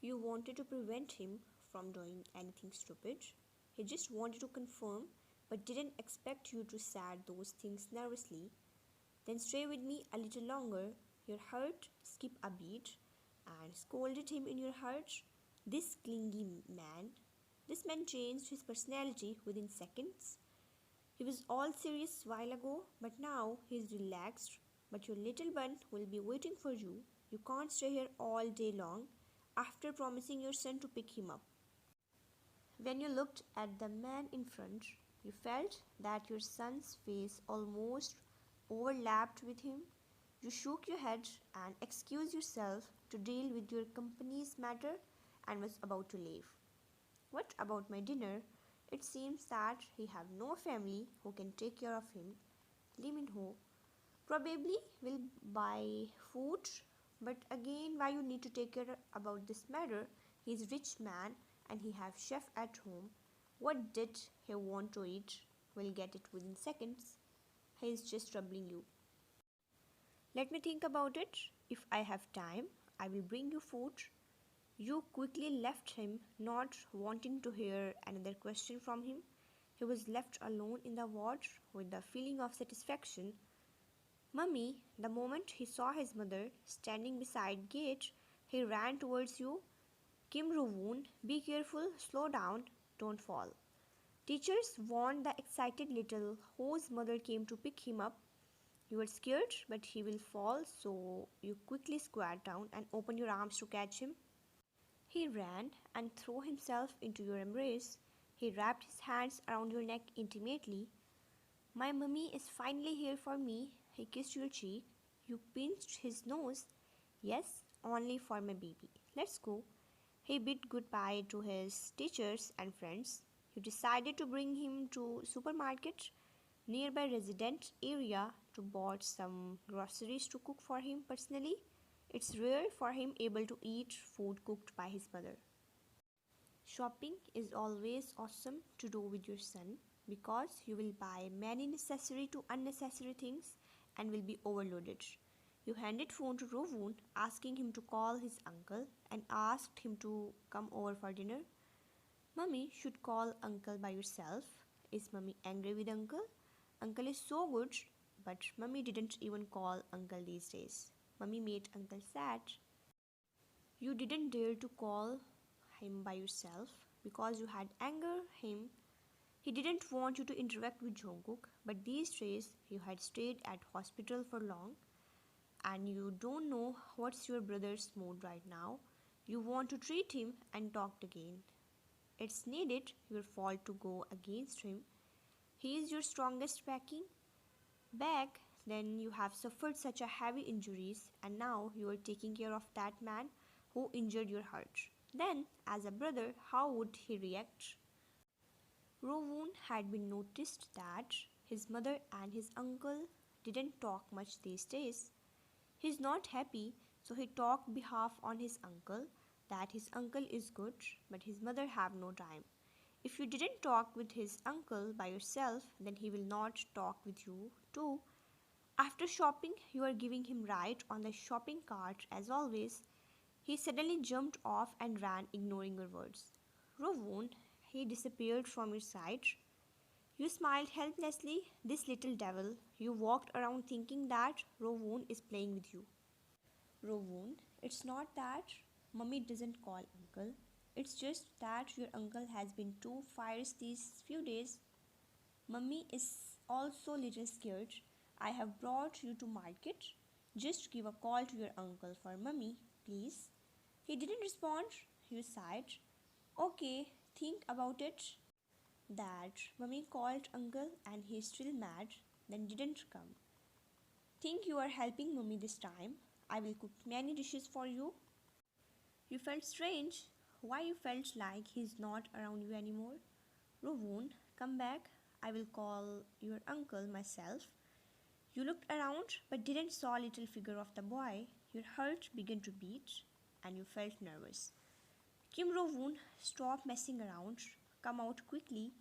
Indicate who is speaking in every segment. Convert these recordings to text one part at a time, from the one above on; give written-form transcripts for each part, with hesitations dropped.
Speaker 1: You wanted to prevent him from doing anything stupid. He just wanted to confirm, but didn't expect you to say those things nervously. Then stay with me a little longer. Your heart skip a beat and scolded him in your heart. This clingy man. This man changed his personality within seconds. He was all serious while ago, but now he is relaxed. But your little one will be waiting for you. You can't stay here all day long after promising your son to pick him up. When you looked at the man in front, you felt that your son's face almost overlapped with him. You shook your head and excused yourself to deal with your company's matter and was about to leave. What about my dinner? It seems that he have no family who can take care of him. Lee Min-ho probably will buy food, but again, why you need to take care about this matter? He's rich man and he have chef at home. What did he want to eat? We'll get it within seconds. He is just troubling you. Let me think about it. If I have time, I will bring you food. You quickly left him, not wanting to hear another question from him. He was left alone in the ward with the feeling of satisfaction. Mummy, the moment he saw his mother standing beside gate, he ran towards you. Kim Ruun, be careful, slow down, don't fall. Teachers warned the excited little whose mother came to pick him up. You were scared, but he will fall, so you quickly squat down and open your arms to catch him. He ran and threw himself into your embrace. He wrapped his hands around your neck intimately. My mummy is finally here for me. He kissed your cheek. You pinched his nose. Yes, only for my baby. Let's go. He bid goodbye to his teachers and friends. You decided to bring him to supermarket nearby resident area to bought some groceries to cook for him personally. It's rare for him able to eat food cooked by his mother. Shopping is always awesome to do with your son because you will buy many necessary to unnecessary things and will be overloaded. You handed phone to Ruun asking him to call his uncle and asked him to come over for dinner. Mummy should call uncle by yourself. Is mummy angry with uncle? Uncle is so good, but mummy didn't even call uncle these days. Mummy made uncle sad. You didn't dare to call him by yourself because you had anger him. He didn't want you to interact with Jungkook, but these days you had stayed at hospital for long and you don't know what's your brother's mood right now. You want to treat him and talk again. It's needed your fault to go against him. He is your strongest backing. Back then you have suffered such a heavy injuries and now you are taking care of that man who injured your heart. Then, as a brother, how would he react? Ruun had been noticed that his mother and his uncle didn't talk much these days. He's not happy, so he talked behalf on his uncle that his uncle is good, but his mother have no time. If you didn't talk with his uncle by yourself, then he will not talk with you too. After shopping, you are giving him right on the shopping cart as always. He suddenly jumped off and ran, ignoring your words. Ruun, he disappeared from your sight. You smiled helplessly. This little devil. You walked around thinking that Ruun is playing with you. Ruun, it's not that mummy doesn't call uncle. It's just that your uncle has been too fierce these few days. Mummy is also little scared. I have brought you to market. Just give a call to your uncle for mummy, please. He didn't respond. You sighed. Okay, think about it. That mummy called uncle and he's still mad, then didn't come. Think you are helping mummy this time. I will cook many dishes for you. You felt strange. Why you felt like he's not around you anymore? Ruun, come back. I will call your uncle myself. You looked around but didn't saw little figure of the boy. Your heart began to beat and you felt nervous. Kim Ruun, stop messing around. Come out quickly.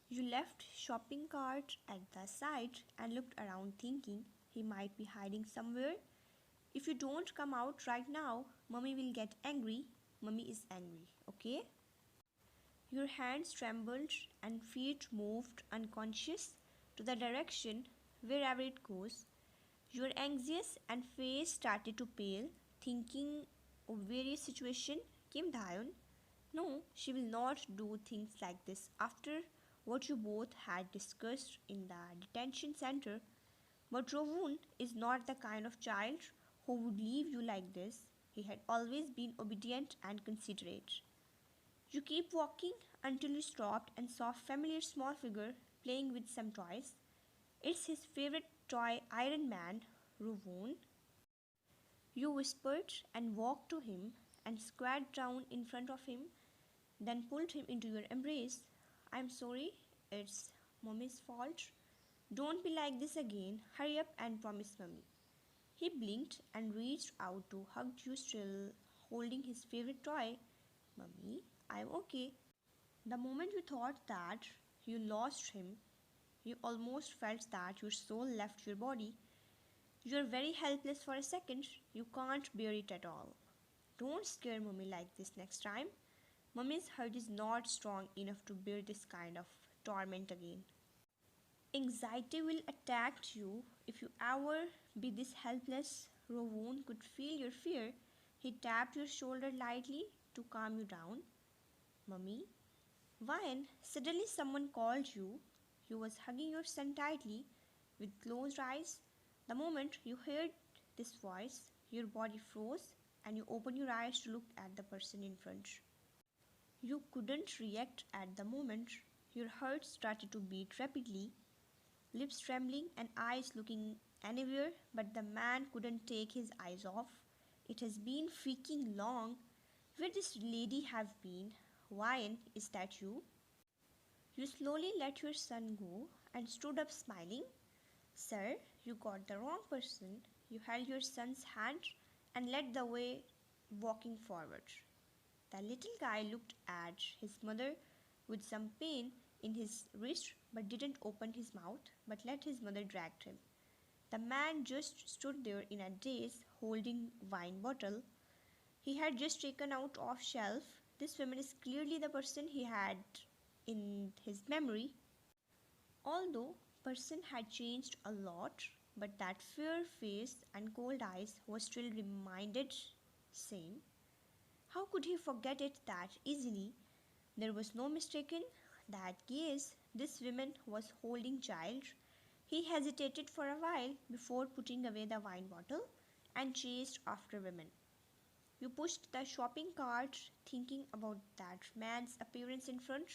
Speaker 1: You left shopping cart at the side and looked around thinking he might be hiding somewhere. If you don't come out right now, mummy will get angry. Mummy is angry, okay? Your hands trembled and feet moved unconscious to the direction wherever it goes. You were anxious and face started to pale, thinking of various situation. Kim Dayon, no, she will not do things like this after what you both had discussed in the detention center. But Rovun is not the kind of child who would leave you like this. He had always been obedient and considerate. You keep walking until you stopped and saw a familiar small figure playing with some toys. It's his favorite toy Iron Man, Ruun. You whispered and walked to him and squatted down in front of him, then pulled him into your embrace. I'm sorry, it's Mommy's fault. Don't be like this again. Hurry up and promise Mummy. He blinked and reached out to hug you, still holding his favorite toy. Mummy, I'm okay. The moment you thought that you lost him, you almost felt that your soul left your body. You are very helpless for a second. You can't bear it at all. Don't scare Mummy like this next time. Mummy's heart is not strong enough to bear this kind of torment again. Anxiety will attack you if you ever be this helpless. Rowan could feel your fear. He tapped your shoulder lightly to calm you down. Mummy, when suddenly someone called you, you was hugging your son tightly with closed eyes. The moment you heard this voice, your body froze and you opened your eyes to look at the person in front. You couldn't react at the moment. Your heart started to beat rapidly, lips trembling and eyes looking anywhere, but the man couldn't take his eyes off. It has been freaking long. Where this lady have been? Why is that you? You slowly let your son go and stood up smiling. Sir, you got the wrong person. You held your son's hand and led the way, walking forward. The little guy looked at his mother with some pain in his wrist but didn't open his mouth but let his mother drag him. The man just stood there in a daze holding wine bottle he had just taken out of shelf. This woman is clearly the person he had in his memory. Although person had changed a lot, but that fair face and cold eyes was still reminded same. How could he forget it that easily? There was no mistaking that gaze this woman was holding child. He hesitated for a while before putting away the wine bottle and chased after women. You pushed the shopping cart thinking about that man's appearance in front.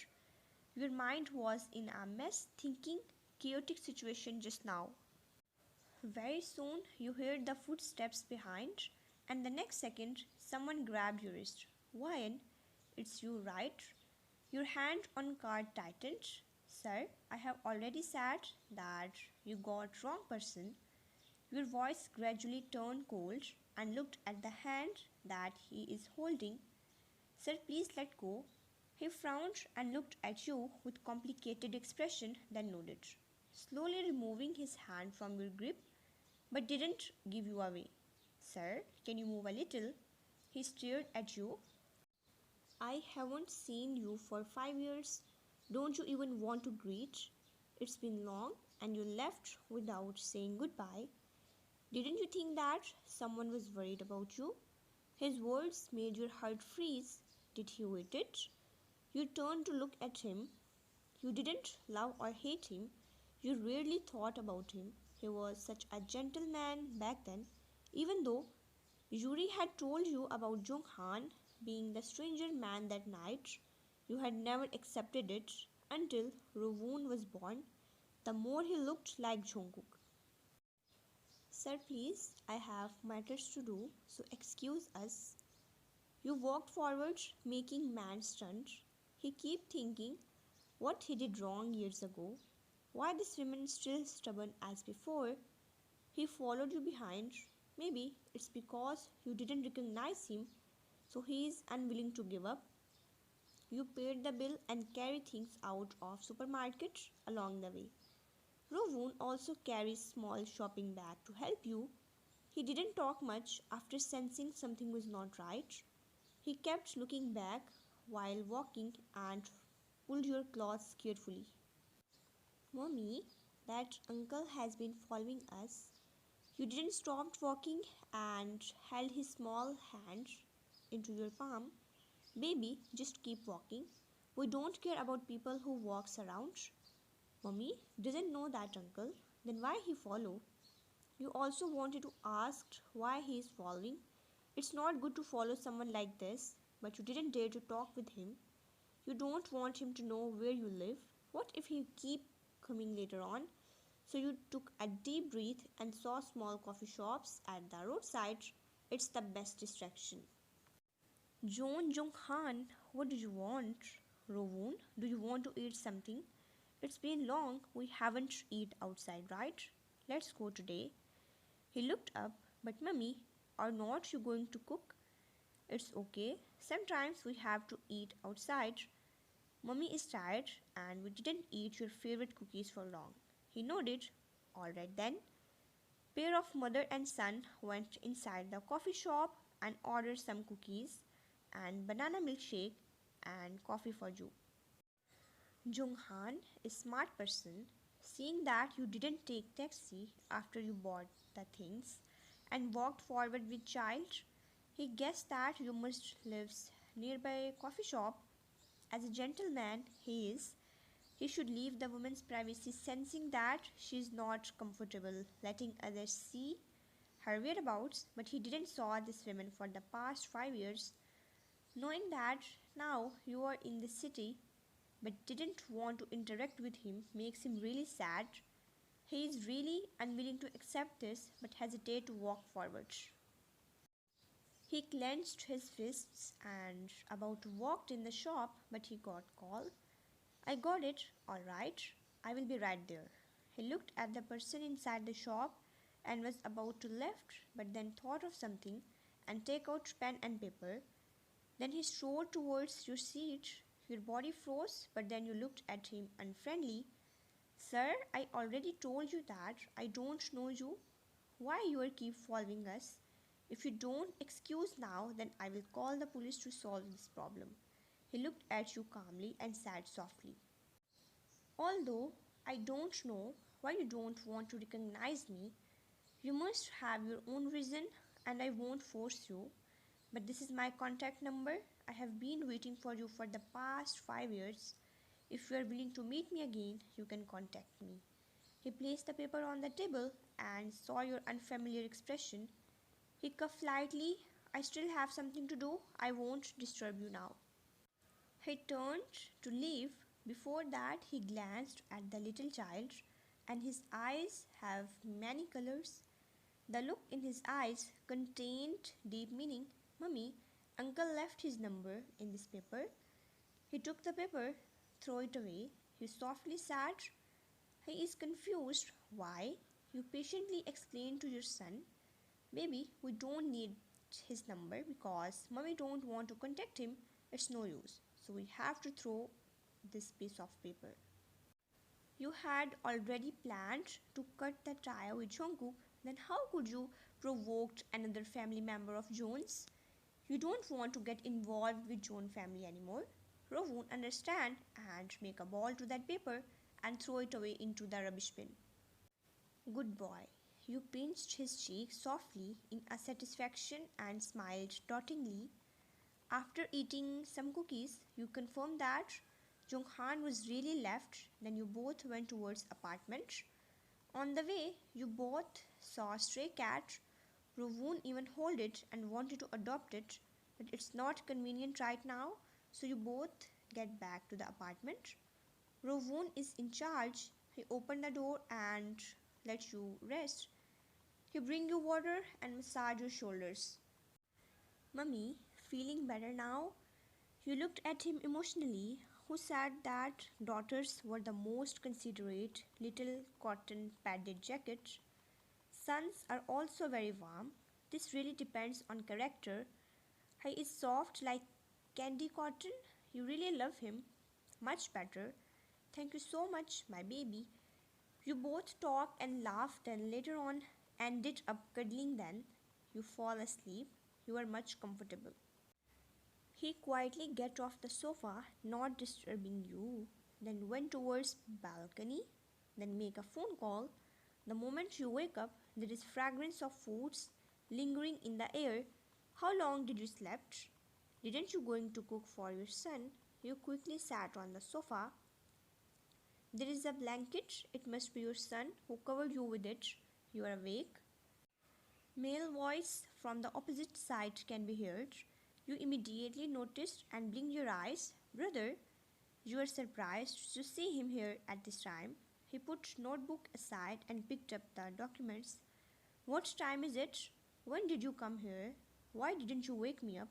Speaker 1: Your mind was in a mess thinking chaotic situation just now. Very soon you heard the footsteps behind and the next second someone grabbed your wrist. Why? It's you, right? Your hand on card tightened. Sir, I have already said that you got wrong person. Your voice gradually turned cold and looked at the hand that he is holding. Sir, please let go. He frowned and looked at you with complicated expression, then nodded, slowly removing his hand from your grip, but didn't give you away. Sir, can you move a little? He stared at you. I haven't seen you for 5 years. Don't you even want to greet? It's been long and you left without saying goodbye. Didn't you think that someone was worried about you? His words made your heart freeze. Did he wait it? You turned to look at him. You didn't love or hate him. You rarely thought about him. He was such a gentleman back then. Even though Yuri had told you about Junghan being the stranger man that night, you had never accepted it until Ruun was born. The more he looked like Jungkook. Sir, please, I have matters to do, so excuse us. You walked forward, making man stunned. He kept thinking what he did wrong years ago. Why this woman still stubborn as before? He followed you behind. Maybe it's because you didn't recognize him, so he is unwilling to give up. You paid the bill and carried things out of supermarket along the way. Rovun also carries small shopping bag to help you. He didn't talk much after sensing something was not right. He kept looking back while walking and pulled your clothes carefully. Mommy, that uncle has been following us. You didn't stop walking and held his small hand into your palm. Baby, just keep walking. We don't care about people who walks around. Mummy doesn't know that uncle. Then why he follow? You also wanted to ask why he is following. It's not good to follow someone like this, but you didn't dare to talk with him. You don't want him to know where you live. What if he keep coming later on? So you took a deep breath and saw small coffee shops at the roadside. It's the best distraction. Jung Han, what do you want? Rowoon, do you want to eat something? It's been long, we haven't eaten outside, right? Let's go today. He looked up, but mummy, are not you going to cook? It's okay, sometimes we have to eat outside. Mummy is tired and we didn't eat your favorite cookies for long. He nodded. Alright then. Pair of mother and son went inside the coffee shop and ordered some cookies and banana milkshake and coffee for you. Junghan, a smart person, seeing that you didn't take taxi after you bought the things and walked forward with child, he guessed that you must live nearby a coffee shop. As a gentleman he is, he should leave the woman's privacy, sensing that she is not comfortable letting others see her whereabouts, but he didn't saw this woman for the past 5 years. Knowing that now you are in the city but didn't want to interact with him makes him really sad. He is really unwilling to accept this but hesitates to walk forward. He clenched his fists and about to walk in the shop, but he got call. I got it, all right. I will be right there. He looked at the person inside the shop and was about to left, but then thought of something and take out pen and paper. Then he strode towards your seat. Your body froze, but then you looked at him unfriendly. Sir, I already told you that I don't know you. Why you are keep following us? If you don't excuse now, then I will call the police to solve this problem. He looked at you calmly and said softly, although I don't know why you don't want to recognize me, you must have your own reason and I won't force you. But this is my contact number. I have been waiting for you for the past 5 years. If you are willing to meet me again, you can contact me. He placed the paper on the table and saw your unfamiliar expression. He coughed lightly. I still have something to do. I won't disturb you now. He turned to leave. Before that, he glanced at the little child, and his eyes have many colors. The look in his eyes contained deep meaning. Mummy, uncle left his number in this paper. He took the paper, threw it away. He softly said, he is confused. Why? You patiently explained to your son, baby, we don't need his number because mummy don't want to contact him. It's no use. So we have to throw this piece of paper. You had already planned to cut the tie with Jungkook. Then how could you provoke another family member of Jones? You don't want to get involved with Jones family anymore. Ruun, understand and make a ball to that paper and throw it away into the rubbish bin. Good boy. You pinched his cheek softly in a satisfaction and smiled doubtingly. After eating some cookies, you confirmed that Junghan was really left. Then you both went towards apartment. On the way, you both saw a stray cat. Ruun even held it and wanted to adopt it, but it's not convenient right now, so you both get back to the apartment. Ruun is in charge. He opened the door and let you rest. He bring you water and massage your shoulders. Mummy, feeling better now? You looked at him emotionally, who said that daughters were the most considerate little cotton padded jackets. Sons are also very warm. This really depends on character. He is soft like candy cotton. You really love him. Much better. Thank you so much, my baby. You both talked and laughed and later on ended up cuddling then. You fall asleep. You are much comfortable. He quietly get off the sofa, not disturbing you, then went towards balcony, then make a phone call. The moment you wake up, there is fragrance of foods lingering in the air. How long did you slept? Didn't you going to cook for your son? You quickly sat on the sofa. There is a blanket. It must be your son who covered you with it. You are awake. Male voice from the opposite side can be heard. You immediately noticed and blinked your eyes. Brother, you are surprised to see him here at this time. He put notebook aside and picked up the documents. What time is it? When did you come here? Why didn't you wake me up?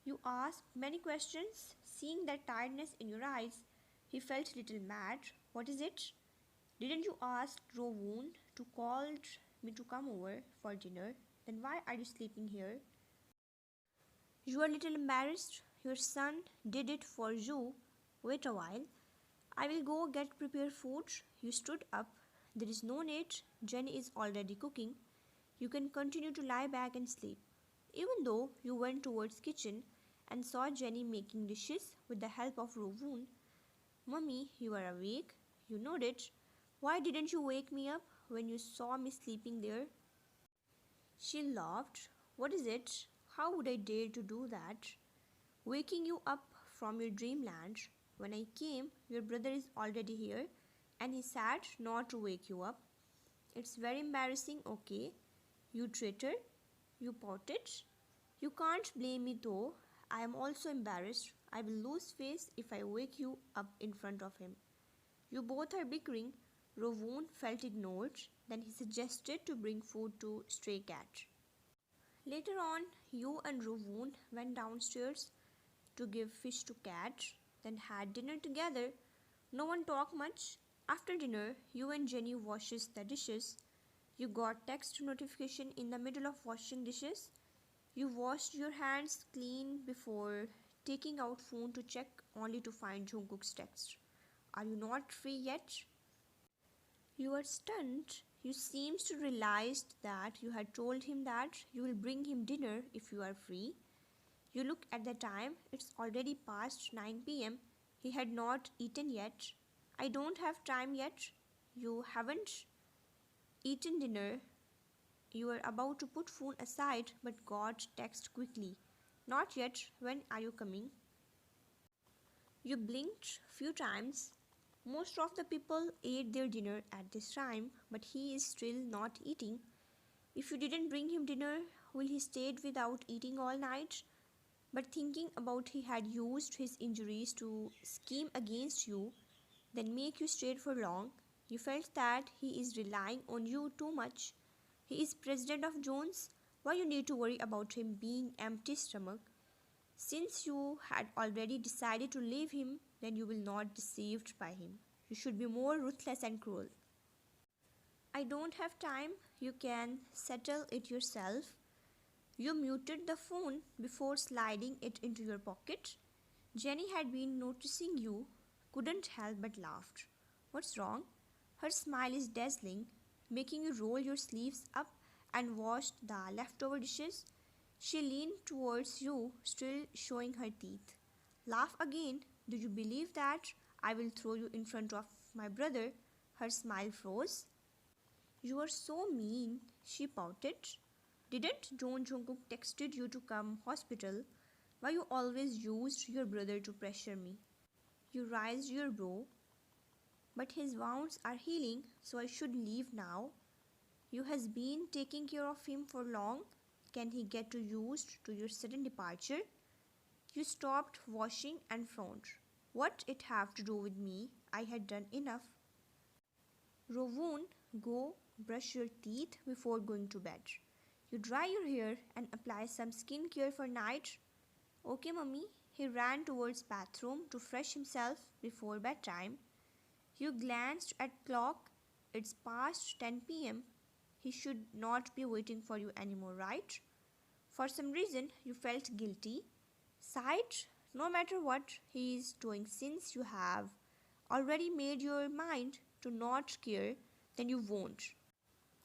Speaker 1: You asked many questions. Seeing that tiredness in your eyes, he felt a little mad. What is it? Didn't you ask Ruun to call me to come over for dinner? Then why are you sleeping here? You are a little embarrassed. Your son did it for you. Wait a while. I will go get prepared food. You stood up. There is no need. Jenny is already cooking. You can continue to lie back and sleep. Even though you went towards kitchen and saw Jenny making dishes with the help of Ruun. Mummy, you are awake. You nodded. Why didn't you wake me up when you saw me sleeping there? She laughed. What is it? How would I dare to do that? Waking you up from your dreamland. When I came, your brother is already here and he said not to wake you up. It's very embarrassing, okay? You traitor. You pouted. You can't blame me though. I am also embarrassed. I will lose face if I wake you up in front of him. You both are bickering. Ruun felt ignored. Then he suggested to bring food to stray cat. Later on, you and Ruun went downstairs to give fish to cat, then had dinner together. No one talked much. After dinner, you and Jenny washes the dishes. You got text notification in the middle of washing dishes. You washed your hands clean before taking out phone to check only to find Jungkook's text. Are you not free yet? You are stunned. You seems to realize that you had told him that you will bring him dinner if you are free. You look at the time. It's already past 9 p.m. He had not eaten yet. I don't have time yet. You haven't eaten dinner. You were about to put phone aside but got text quickly. Not yet. When are you coming? You blinked few times. Most of the people ate their dinner at this time, but he is still not eating. If you didn't bring him dinner, will he stayed without eating all night? But thinking about he had used his injuries to scheme against you, then make you stay for long, you felt that he is relying on you too much. He is president of Jones. Why you need to worry about him being empty stomach? Since you had already decided to leave him, then you will not be deceived by him. You should be more ruthless and cruel. I don't have time. You can settle it yourself. You muted the phone before sliding it into your pocket. Jenny had been noticing you, couldn't help but laughed. What's wrong? Her smile is dazzling, making you roll your sleeves up and wash the leftover dishes. She leaned towards you, still showing her teeth. Laugh again. Do you believe that I will throw you in front of my brother? Her smile froze. You are so mean, she pouted. Didn't Jungkook texted you to come hospital? Why you always used your brother to pressure me? You raised your brow. But his wounds are healing, so I should leave now. You has been taking care of him for long. Can he get used to your sudden departure? You stopped washing and frowned. What it have to do with me? I had done enough. Ruun, go brush your teeth before going to bed. You dry your hair and apply some skincare for night. Okay, mummy. He ran towards bathroom to fresh himself before bedtime. You glanced at clock. It's past 10 p.m. He should not be waiting for you anymore, right? For some reason, you felt guilty. Sighed, no matter what he is doing, since you have already made your mind to not care, then you won't.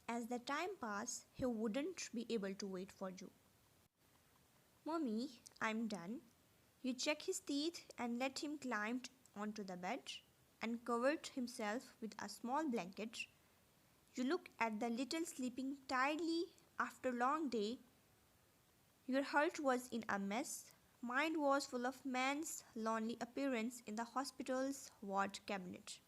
Speaker 1: As the time passed, he wouldn't be able to wait for you. Mommy, I'm done. You check his teeth and let him climb onto the bed and covered himself with a small blanket. You look at the little sleeping tiredly after long day. Your heart was in a mess. Mine was full of man's lonely appearance in the hospital's ward cabinet.